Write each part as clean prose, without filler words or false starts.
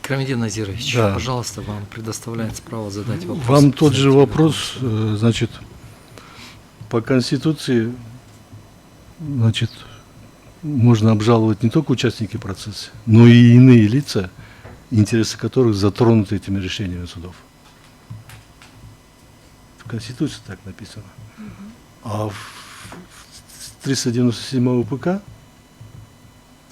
Акрамидин Назирович, Да. пожалуйста, вам предоставляется право задать вопрос. Вам тот же вопрос, значит, по Конституции, значит, можно обжаловать не только участники процесса, но и иные лица, интересы которых затронуты этими решениями судов. В Конституции так написано. А в 397 УПК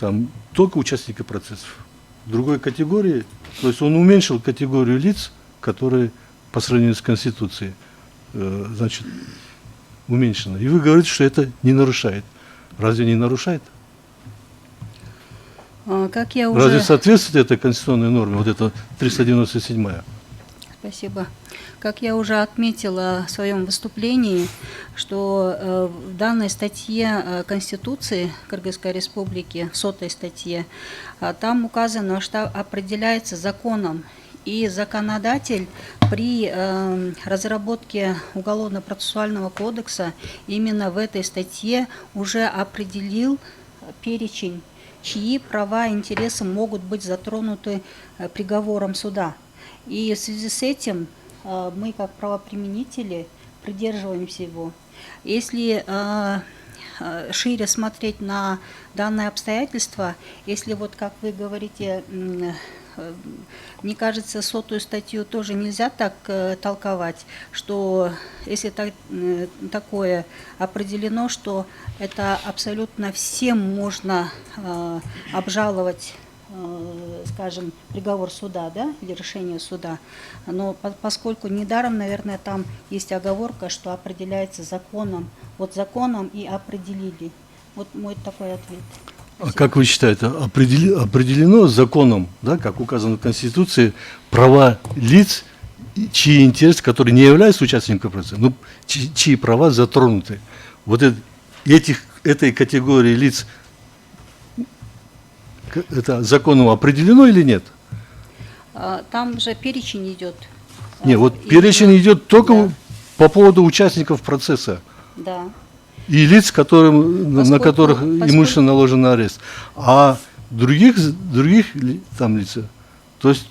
там только участники процессов. Другой категории, то есть он уменьшил категорию лиц, которые по сравнению с Конституцией, значит, уменьшено. И вы говорите, что это не нарушает. Разве не нарушает? Как я уже... Разве соответствует этой конституционной норме, вот это 397-я? Спасибо. Как я уже отметила в своем выступлении, что в данной статье Конституции Кыргызской Республики, в 100-й статье, там указано, что определяется законом, и законодатель при разработке Уголовно-процессуального кодекса именно в этой статье уже определил перечень, чьи права и интересы могут быть затронуты приговором суда. И в связи с этим мы, как правоприменители, придерживаемся его. Если шире смотреть на данное обстоятельство, если вот, как вы говорите, мне кажется, 100-ю статью тоже нельзя так толковать, что если такое определено, что это абсолютно всем можно обжаловать, скажем, приговор суда, да, или решение суда, но поскольку недаром, наверное, там есть оговорка, что определяется законом, вот законом и определили. Вот мой такой ответ. А как вы считаете, определено законом, да, как указано в Конституции, права лиц, чьи интересы, которые не являются участниками процесса, но чьи права затронуты? Вот этой категории лиц это законом определено или нет? Там же перечень идет. Нет, вот перечень идет только да. по поводу участников процесса. Да. И лиц, на которых имущественно наложен арест. А других там лиц, то есть,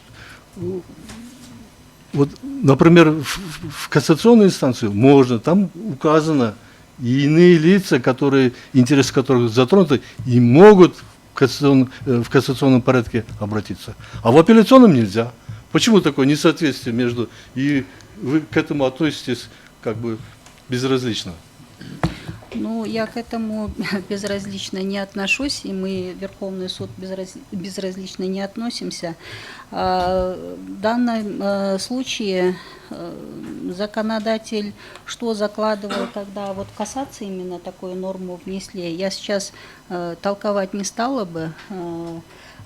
вот, например, в кассационную инстанцию можно, там указано и иные лица, интересы которых затронуты, и могут в кассационном порядке обратиться. А в апелляционном нельзя. Почему такое несоответствие между... И вы к этому относитесь как бы безразлично? Ну, я к этому безразлично не отношусь, и мы, Верховный суд, безразлично не относимся. В данном случае законодатель что закладывал, когда вот в кассации именно такую норму внесли, я сейчас толковать не стала бы,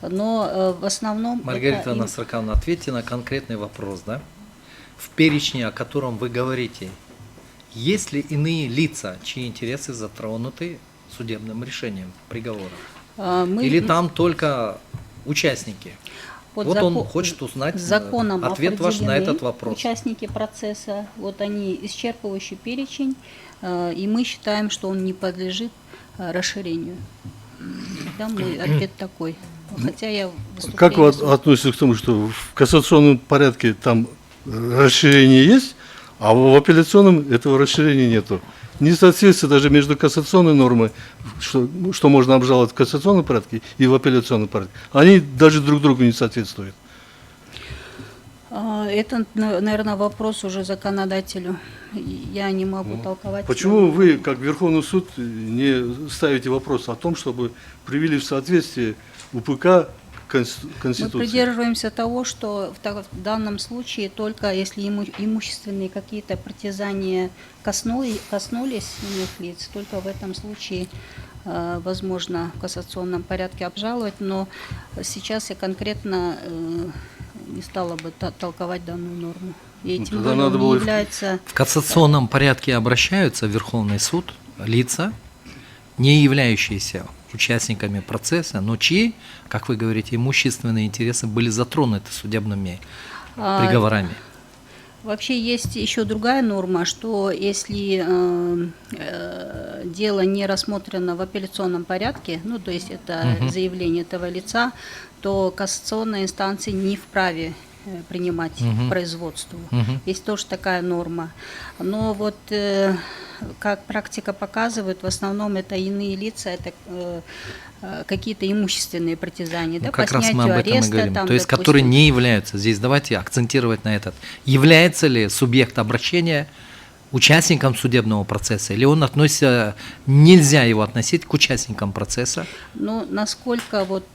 но в основном... Маргарита Насыркановна, ответьте на конкретный вопрос, да? В перечне, о котором вы говорите, есть ли иные лица, чьи интересы затронуты судебным решением, приговора? Или там только участники? Вот он хочет узнать ответ ваш на этот вопрос. Участники процесса, вот они исчерпывающий перечень, и мы считаем, что он не подлежит расширению. Да, мой ответ такой. Хотя я как вы относитесь к тому, что в кассационном порядке там расширение есть, а в апелляционном этого расширения нету? Несоответствие даже между кассационной нормой, что можно обжаловать в кассационном порядке и в апелляционном порядке, они даже друг другу не соответствуют. Это, наверное, вопрос уже законодателю. Я не могу толковать. Почему вы, как Верховный суд, не ставите вопрос о том, чтобы привели в соответствие УПК Конституции? Мы придерживаемся того, что в данном случае только если имущественные какие-то притязания коснулись иных лиц, только в этом случае возможно в кассационном порядке обжаловать, но сейчас я конкретно не стала бы толковать данную норму. И тем более он не является... В кассационном порядке обращаются в Верховный суд лица, не являющиеся участниками процесса, но чьи, как вы говорите, имущественные интересы были затронуты судебными приговорами. Вообще есть еще другая норма, что если дело не рассмотрено в апелляционном порядке, ну то есть это заявление этого лица, то кассационная инстанция не вправе принимать к производству. Есть тоже такая норма. Но вот как практика показывает, в основном это иные лица, это какие-то имущественные притязания, Ну, да, как по раз мы снятию об этом и ареста, говорим. там, То есть, допустим. которые не являются, здесь давайте акцентировать на этот, является ли субъект обращения участником судебного процесса, или он относится, нельзя его относить к участникам процесса. Ну, насколько вот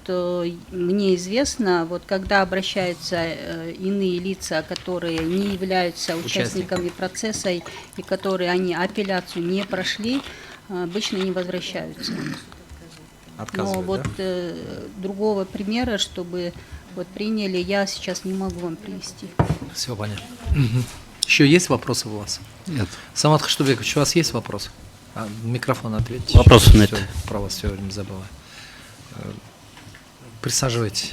мне известно, вот когда обращаются иные лица, которые не являются участниками процесса и которые они апелляцию не прошли, обычно не возвращаются. Но Отказывают, вот да? другого примера, чтобы вот приняли, я сейчас не могу вам привести. Все понятно. Еще есть вопросы у вас? Нет. Самат Хаштубекович, у вас есть вопрос? Микрофон ответьте. Вопросов нет. Про вас все время забываю. Присаживайтесь.